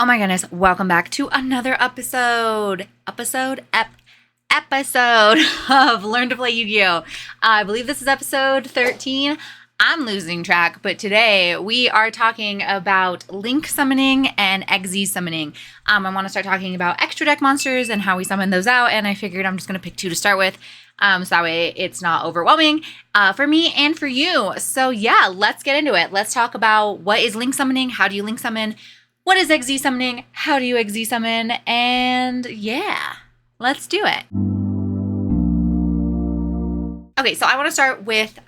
Oh my goodness, welcome back to another episode of Learn to Play Yu-Gi-Oh! I believe this is episode 13. I'm losing track, but today we are talking about Link summoning and XYZ summoning. I want to start talking about extra deck monsters and how we summon those out, and I figured I'm just going to pick two to start with, so that way it's not overwhelming for me and for you. So yeah, let's get into it. Let's talk about what is Link summoning, how do you Link summon, what is XYZ summoning, how do you XYZ summon, and yeah, let's do it. Okay, so I want to start with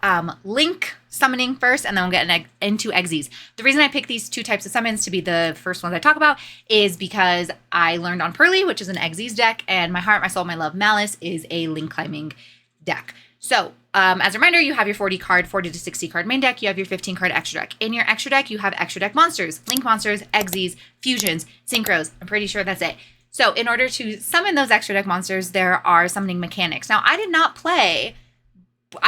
Link summoning first, and then we'll get into XYZs. The reason I picked these two types of summons to be the first ones I talk about is because I learned on Pearly, which is an XYZ deck, and My Heart, My Soul, My Love, Malice is a Link climbing deck. So, as a reminder, you have your 40 to 60 card main deck, you have your 15 card extra deck. In your extra deck, you have extra deck monsters, Link monsters, XYZs, fusions, synchros. I'm pretty sure that's it. So in order to summon those extra deck monsters, there are summoning mechanics. Now, I've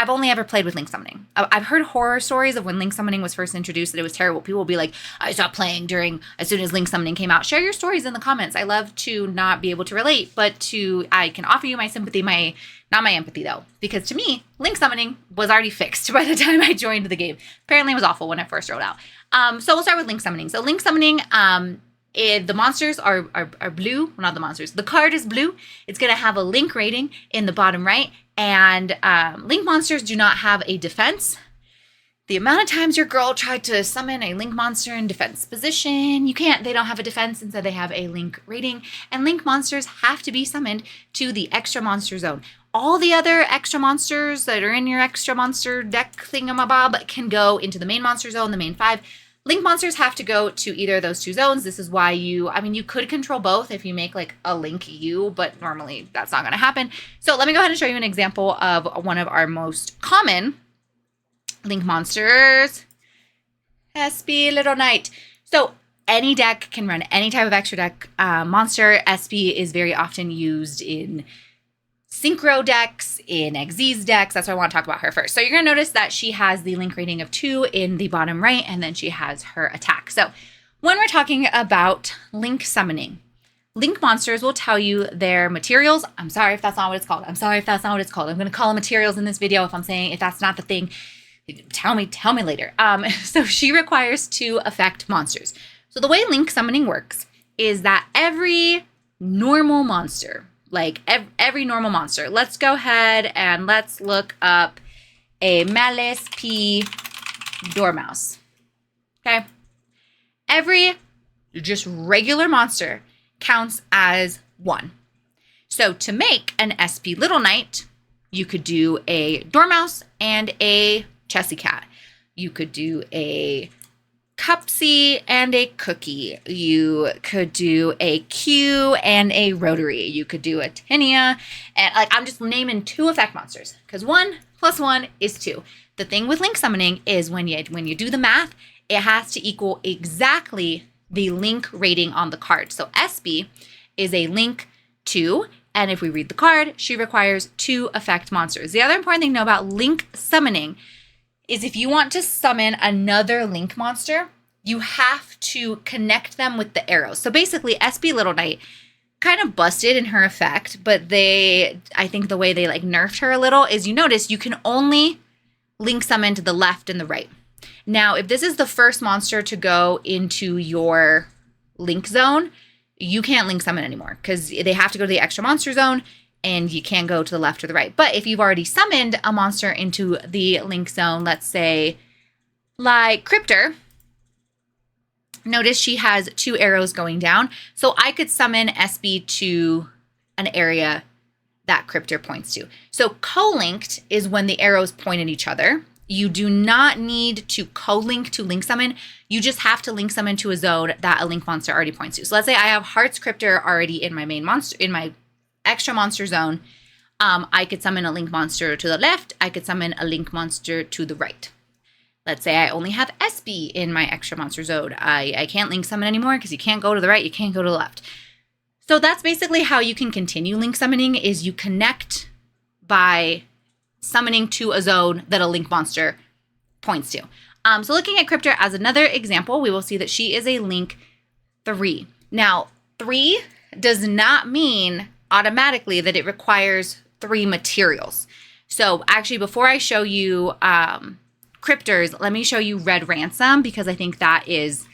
only ever played with Link summoning. I've heard horror stories of when Link summoning was first introduced, that it was terrible. People will be like, I stopped playing as soon as Link summoning came out. Share your stories in the comments. I love to not be able to relate, but I can offer you my sympathy, not my empathy though, because to me, Link summoning was already fixed by the time I joined the game. Apparently it was awful when it first rolled out. So we'll start with Link summoning. So Link summoning, the monsters are blue. Well, not the monsters. The card is blue. It's going to have a Link rating in the bottom right. And Link monsters do not have a defense. The amount of times your girl tried to summon a Link monster in defense position, they don't have a defense, instead they have a Link rating. And Link monsters have to be summoned to the extra monster zone. All the other extra monsters that are in your extra monster deck thingamabob can go into the main monster zone, the main 5. Link monsters have to go to either of those two zones. This is why you could control both if you make like a Link U, but normally that's not going to happen. So let me go ahead and show you an example of one of our most common Link monsters, SP Little Knight. So any deck can run any type of extra deck monster. SP is very often used in Synchro decks, in XYZ decks. That's why I want to talk about her first. So you're going to notice that she has the Link rating of 2 in the bottom right, and then she has her attack. So when we're talking about Link summoning, Link monsters will tell you their materials. I'm sorry if that's not what it's called. I'm going to call them materials in this video. If that's not the thing, tell me later. So she requires 2 effect monsters. So the way Link summoning works is that every normal monster, every normal monster. Let's go ahead and let's look up a Malice P Dormouse. Okay. Every just regular monster counts as 1. So to make an SP Little Knight, you could do a Dormouse and a Chessy Cat. You could do a Cupsy and a Cookie. You could do a Q and a Rotary. You could do a Tinia, and I'm just naming 2 effect monsters because 1 plus 1 is 2. The thing with Link summoning is when you do the math, it has to equal exactly the Link rating on the card. So SP is a Link 2, and if we read the card, she requires 2 effect monsters. The other important thing to know about Link summoning is if you want to summon another Link monster, you have to connect them with the arrows. So basically, SP Little Knight kind of busted in her effect, but I think the way they nerfed her a little is, you notice you can only Link summon to the left and the right. Now, if this is the first monster to go into your Link zone, you can't Link summon anymore because they have to go to the extra monster zone, and you can't go to the left or the right. But if you've already summoned a monster into the Link zone, let's say like Cryptor, notice she has 2 arrows going down. So I could summon SP to an area that Cryptor points to. So co-linked is when the arrows point at each other. You do not need to co-link to Link summon. You just have to Link summon to a zone that a Link monster already points to. So let's say I have Hearts Cryptor already in my main monster, in my extra monster zone. I could summon a Link monster to the left. I could summon a Link monster to the right. Let's say I only have SP in my extra monster zone. I can't Link summon anymore because you can't go to the right, you can't go to the left. So that's basically how you can continue Link summoning, is you connect by summoning to a zone that a Link monster points to. So looking at Cryptor as another example, we will see that she is a Link 3. Now, 3 does not mean automatically that it requires 3 materials. So actually, before I show you cryptors, let me show you Red Ransom, because I think that is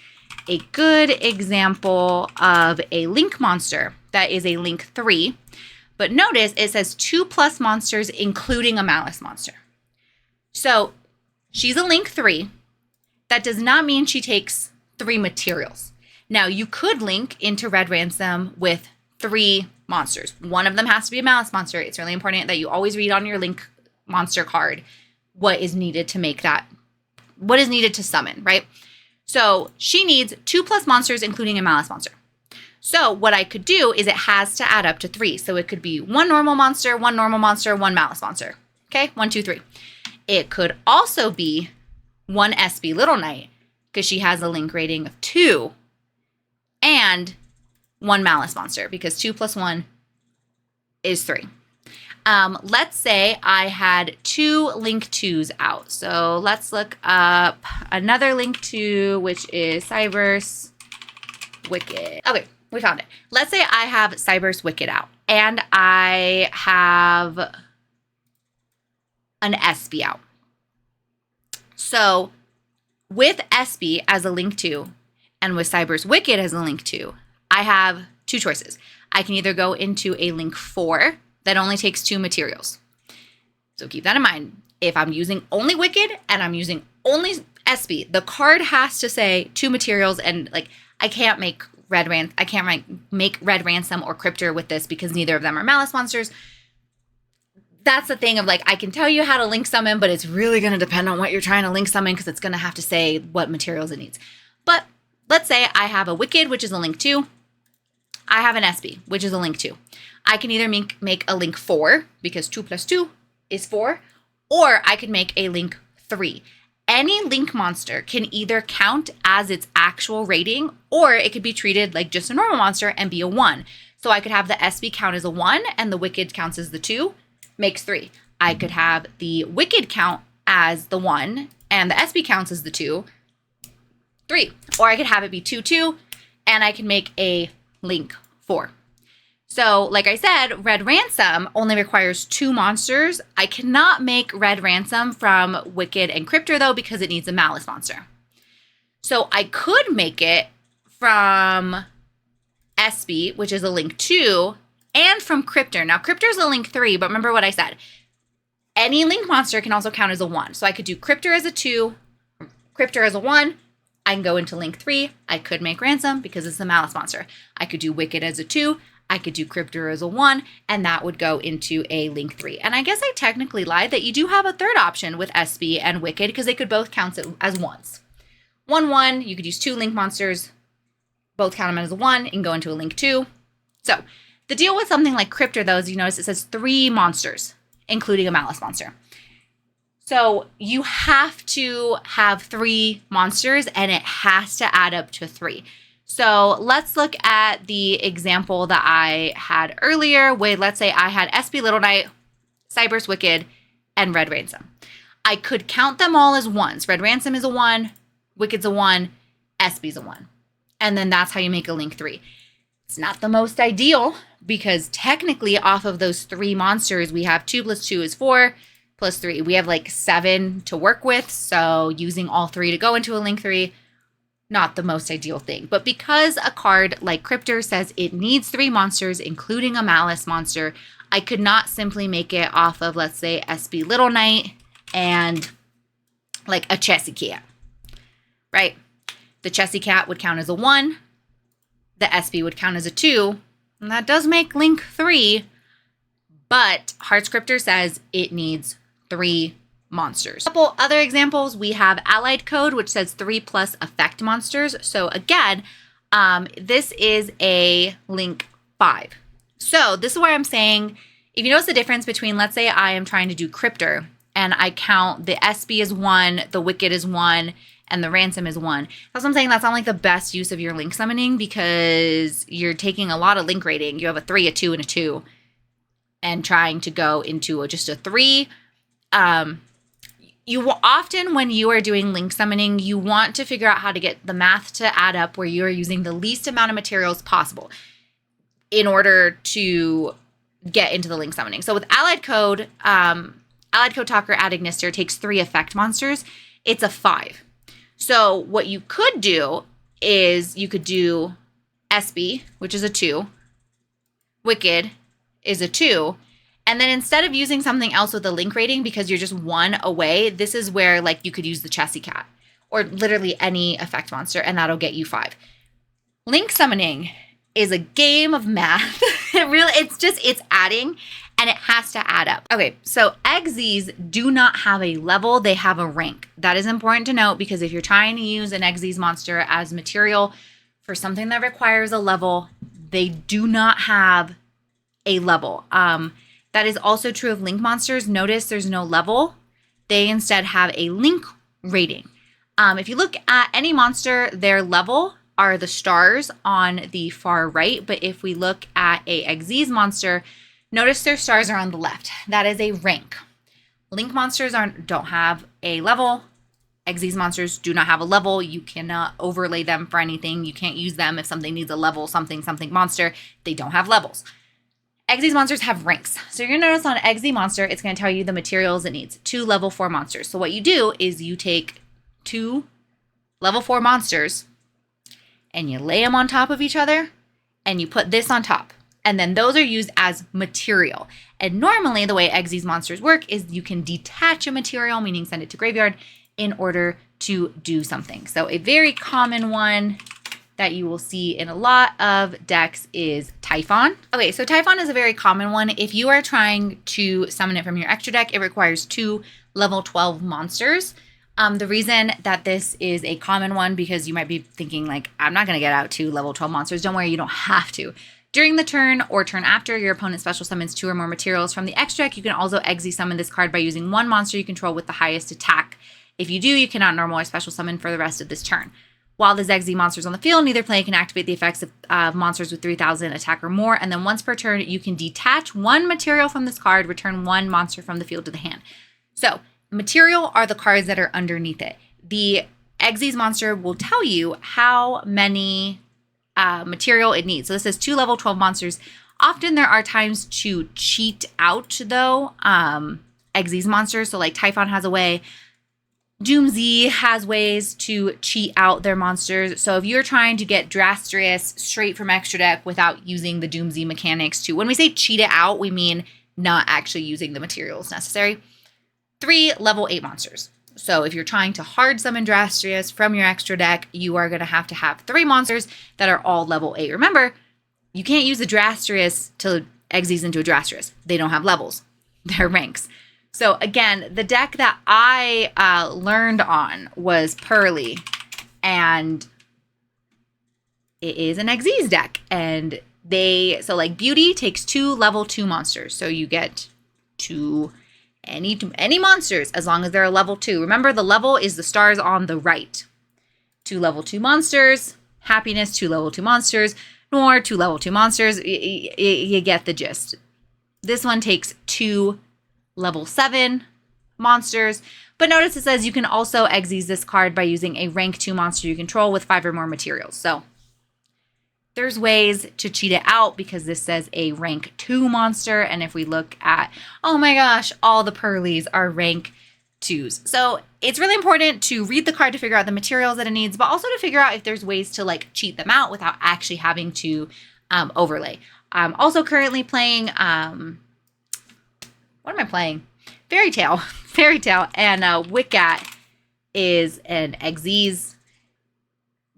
a good example of a link monster that is a link 3. But notice it says 2+ monsters, including a malice monster. So she's a link 3. That does not mean she takes 3 materials. Now, you could link into Red Ransom with 3 monsters. One of them has to be a malice monster. It's really important that you always read on your link monster card what is needed to make that, what is needed to summon, right? So she needs 2+ monsters, including a malice monster. So what I could do is it has to add up to 3. So it could be 1 normal monster, 1 normal monster, 1 malice monster. Okay, 1, 2, 3. It could also be 1 SB Little Knight, because she has a link rating of 2, and 1 malice monster, because 2 + 1 is 3. Let's say I had 2 link 2s out. So let's look up another link 2, which is Cyberse Wicked. Okay, we found it. Let's say I have Cyberse Wicked out, and I have an SB out. So with SB as a link 2 and with Cyberse Wicked as a link 2, I have 2 choices. I can either go into a link 4 that only takes 2 materials. So keep that in mind. If I'm using only Wicked and I'm using only SB, the card has to say 2 materials, and like I can't make Red Ransom or Cryptor with this because neither of them are malice monsters. That's the thing of like, I can tell you how to link summon, but it's really going to depend on what you're trying to link summon, because it's going to have to say what materials it needs. But let's say I have a Wicked, which is a link 2. I have an SB, which is a link 2. I can either make a link 4, because 2 + 2 is 4, or I could make a link 3. Any link monster can either count as its actual rating, or it could be treated like just a normal monster and be a 1. So I could have the SB count as a 1 and the Wicked counts as the 2, makes 3. I could have the Wicked count as the 1 and the SB counts as the 2, 3. Or I could have it be 2, 2, and I can make a link 4. So like I said, Red Ransom only requires 2 monsters. I cannot make Red Ransom from Wicked and Cryptor though, because it needs a malice monster. So I could make it from SB, which is a link 2, and from Cryptor. Now Cryptor is a link 3, but remember what I said. Any link monster can also count as a 1. So I could do Cryptor as a 2, Cryptor as a 1. I can go into link 3. I could make Ransom because it's a malice monster. I could do Wicked as a 2. I could do Cryptor as a 1, and that would go into a link 3. And I guess I technically lied that you do have a third option with SB and Wicked, because they could both count it as 1s. 1, 1, you could use 2 link monsters, both count them as a 1, and go into a link 2. So the deal with something like Cryptor, though, is you notice it says 3 monsters, including a malice monster. So you have to have 3 monsters, and it has to add up to 3. So let's look at the example that I had earlier with, let's say I had SB Little Knight, Cyberse Wicked, and Red Ransom. I could count them all as 1s. Red Ransom is a 1, Wicked's a 1, SB's a 1. And then that's how you make a link 3. It's not the most ideal, because technically off of those 3 monsters, we have 2 + 2 is 4, + 3. We have like 7 to work with. So using all 3 to go into a link 3, not the most ideal thing. But because a card like Cryptor says it needs 3 monsters, including a malice monster, I could not simply make it off of, let's say, SB Little Knight and like a Chessy Cat, right? The Chessy Cat would count as a 1. The SB would count as a 2. And that does make link 3. But Heartscriptor says it needs 3 monsters. A couple other examples, we have Allied Code, which says 3+ effect monsters. So again, this is a link 5. So this is where I'm saying, if you notice the difference between, let's say I am trying to do Cryptor, and I count the SB as 1, the Wicked is 1, and the Ransom is 1. That's what I'm saying. That's not like the best use of your link summoning, because you're taking a lot of link rating. You have a 3, a 2, and a 2, and trying to go into just a 3. Often when you are doing link summoning, you want to figure out how to get the math to add up where you are using the least amount of materials possible in order to get into the link summoning. So with Allied Code Talker Ad Ignister takes 3 effect monsters. It's a 5. So what you could do is you could do SB, which is a 2. Wicked is a 2. And then instead of using something else with a link rating because you're just 1 away, this is where like you could use the Chessy Cat or literally any effect monster and that'll get you 5. Link summoning is a game of math. It's adding and it has to add up. Okay, so XYZs do not have a level, they have a rank. That is important to note because if you're trying to use an XYZ monster as material for something that requires a level, they do not have a level. That is also true of link monsters. Notice there's no level. They instead have a link rating. If you look at any monster, their level are the stars on the far right. But if we look at a XYZ monster, notice their stars are on the left. That is a rank. Link monsters don't have a level. XYZ monsters do not have a level. You cannot overlay them for anything. You can't use them if something needs a level, something monster. They don't have levels. XYZ monsters have ranks. So you're going to notice on XYZ monster, it's going to tell you the materials it needs. 2 level 4 monsters. So what you do is you take 2 level 4 monsters and you lay them on top of each other and you put this on top. And then those are used as material. And normally the way XYZ monsters work is you can detach a material, meaning send it to graveyard, in order to do something. So a very common one that you will see in a lot of decks is Typhon. Okay, so Typhon is a very common one. If you are trying to summon it from your extra deck, it requires 2 level 12 monsters. The reason that this is a common one, because you might be thinking like, I'm not going to get out 2 level 12 monsters. Don't worry, you don't have to. During the turn or turn after, your opponent special summons 2 or more materials from the extra deck. You can also XYZ summon this card by using 1 monster you control with the highest attack. If you do, you cannot normal or special summon for the rest of this turn. While the XYZ monsters on the field, neither player can activate the effects of monsters with 3,000 attack or more. And then once per turn, you can detach 1 material from this card, return 1 monster from the field to the hand. So material are the cards that are underneath it. The XYZ monster will tell you how many material it needs. So this is 2 level 12 monsters. Often there are times to cheat out though XYZ monsters. So like Typhon has a way. Doomsday has ways to cheat out their monsters. So if you're trying to get Drastrius straight from extra deck without using the Doomsday mechanics when we say cheat it out, we mean not actually using the materials necessary. 3 level 8 monsters. So if you're trying to hard summon Drastrius from your extra deck, you are going to have 3 monsters that are all level 8. Remember, you can't use a Drastrius to XYZ into a Drastrius. They don't have levels. They're ranks. So again, the deck that I learned on was Pearly, and it is an XYZ deck. And so like Beauty takes 2 level 2 monsters. So you get 2 any monsters as long as they're a level 2. Remember, the level is the stars on the right. 2 level 2 monsters, Happiness, 2 level 2 monsters, Noir, 2 level 2 monsters. You get the gist. This one takes 2 level 7 monsters, but notice it says you can also XYZ this card by using a rank 2 monster you control with 5 or more materials. So there's ways to cheat it out because this says a rank 2 monster, and if we look at, oh my gosh, all the Pearlies are rank 2s. So it's really important to read the card to figure out the materials that it needs, but also to figure out if there's ways to like cheat them out without actually having to overlay. I'm also currently playing what am I playing? Fairy Tale, and Wiccat is an XYZ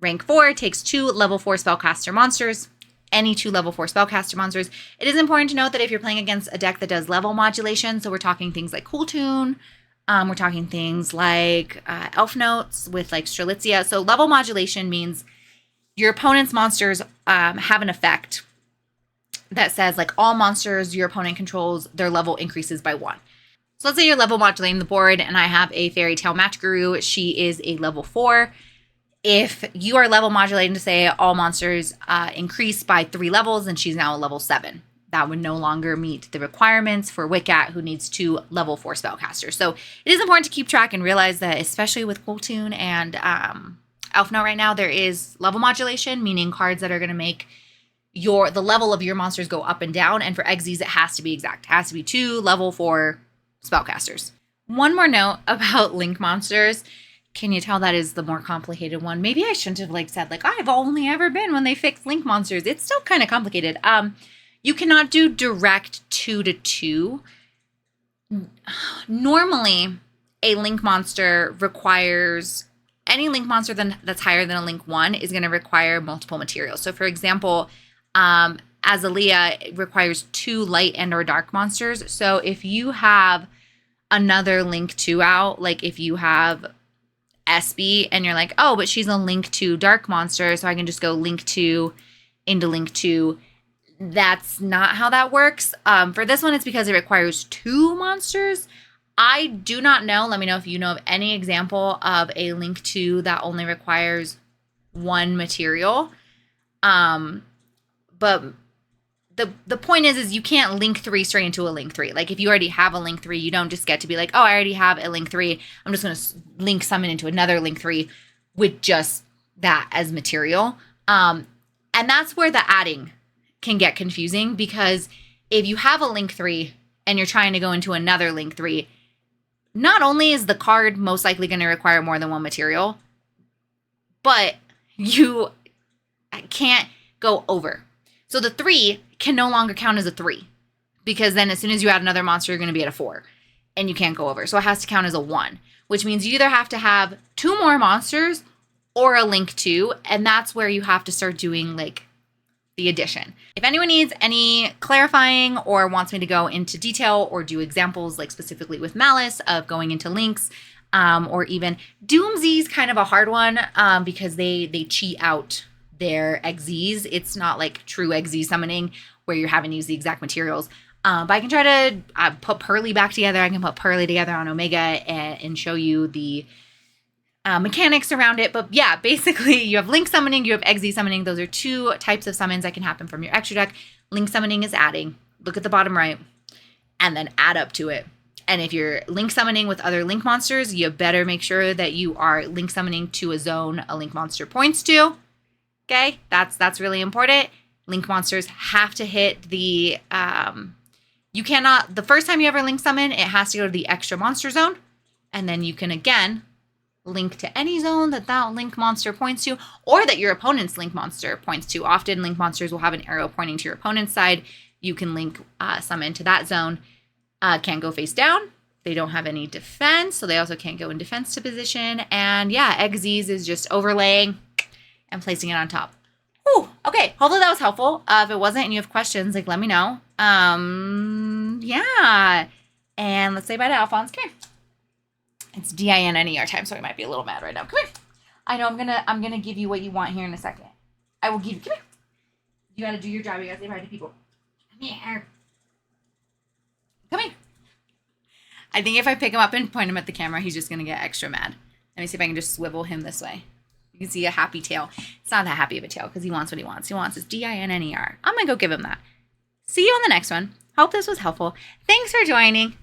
rank 4, takes 2 level 4 spellcaster monsters, any 2 level 4 spellcaster monsters. It is important to note that if you're playing against a deck that does level modulation, so we're talking things like Cool Tune, we're talking things like Elf Notes with like Strelitzia. So level modulation means your opponent's monsters have an effect that says like all monsters your opponent controls, their level increases by 1. So let's say you're level modulating the board and I have a Fairy Tale Match Guru. She is a level 4. If you are level modulating to say all monsters increase by 3 levels, then she's now a level 7. that would no longer meet the requirements for Wiccat, who needs 2 level 4 spellcasters. So it is important to keep track and realize that, especially with Quotune and Elfnote right now, there is level modulation, meaning cards that are going to make the level of your monsters go up and down. And for XYZ, it has to be exact. It has to be 2 level 4 spellcasters. One more note about link monsters. Can you tell that is the more complicated one? Maybe I shouldn't have said I've only ever been when they fixed link monsters. It's still kind of complicated. You cannot do direct 2-2. Normally, a link monster requires, any link monster that's higher than a link 1 is going to require multiple materials. So for example, Azalea requires 2 light and or dark monsters. So if you have another link 2 out, if you have SB and you're oh, but she's a link 2 dark monster, so I can just go link 2 into link 2. That's not how that works. For this one, it's because it requires 2 monsters. I do not know. Let me know if you know of any example of a link 2 that only requires 1 material. But the point is you can't link 3 straight into a link 3. If you already have a link 3, you don't just get to be oh, I already have a link 3. I'm just going to link summon into another link 3 with just that as material. And that's where the adding can get confusing, because if you have a link 3 and you're trying to go into another link 3, not only is the card most likely going to require more than 1 material, but you can't go over. So the 3 can no longer count as a 3, because then as soon as you add another monster, you're going to be at a 4 and you can't go over. So it has to count as a 1, which means you either have to have 2 more monsters or a link 2. And that's where you have to start doing the addition. If anyone needs any clarifying or wants me to go into detail or do examples specifically with Malice of going into links, or even Doomsy's kind of a hard one because they cheat out their XYZs. It's not true XYZ summoning where you're having to use the exact materials. But I can try to put Pearly back together. I can put Pearly together on Omega and show you the mechanics around it. But yeah, basically you have link summoning, you have XYZ summoning. Those are 2 types of summons that can happen from your extra deck. Link summoning is adding. Look at the bottom right and then add up to it. And if you're link summoning with other link monsters, you better make sure that you are link summoning to a zone a link monster points to. Okay, that's really important. Link monsters have to hit the, you cannot, the first time you ever link summon, it has to go to the extra monster zone. And then you can again link to any zone that link monster points to, or that your opponent's link monster points to. Often link monsters will have an arrow pointing to your opponent's side. You can link summon to that zone. Can't go face down. They don't have any defense, so they also can't go in defense to position. And yeah, XYZ is just overlaying and placing it on top. Whew, okay, hopefully that was helpful. If it wasn't and you have questions, let me know. Yeah. And let's say bye to Alphonse. Come here. It's DINNER time, so I might be a little mad right now. Come here. I know I'm gonna give you what you want here in a second. I will give you, come here. You gotta do your job, you gotta say bye to people. Come here. Come here. I think if I pick him up and point him at the camera, he's just gonna get extra mad. Let me see if I can just swivel him this way. You can see a happy tail. It's not that happy of a tail because he wants what he wants. He wants his DINNER. I'm going to go give him that. See you on the next one. Hope this was helpful. Thanks for joining.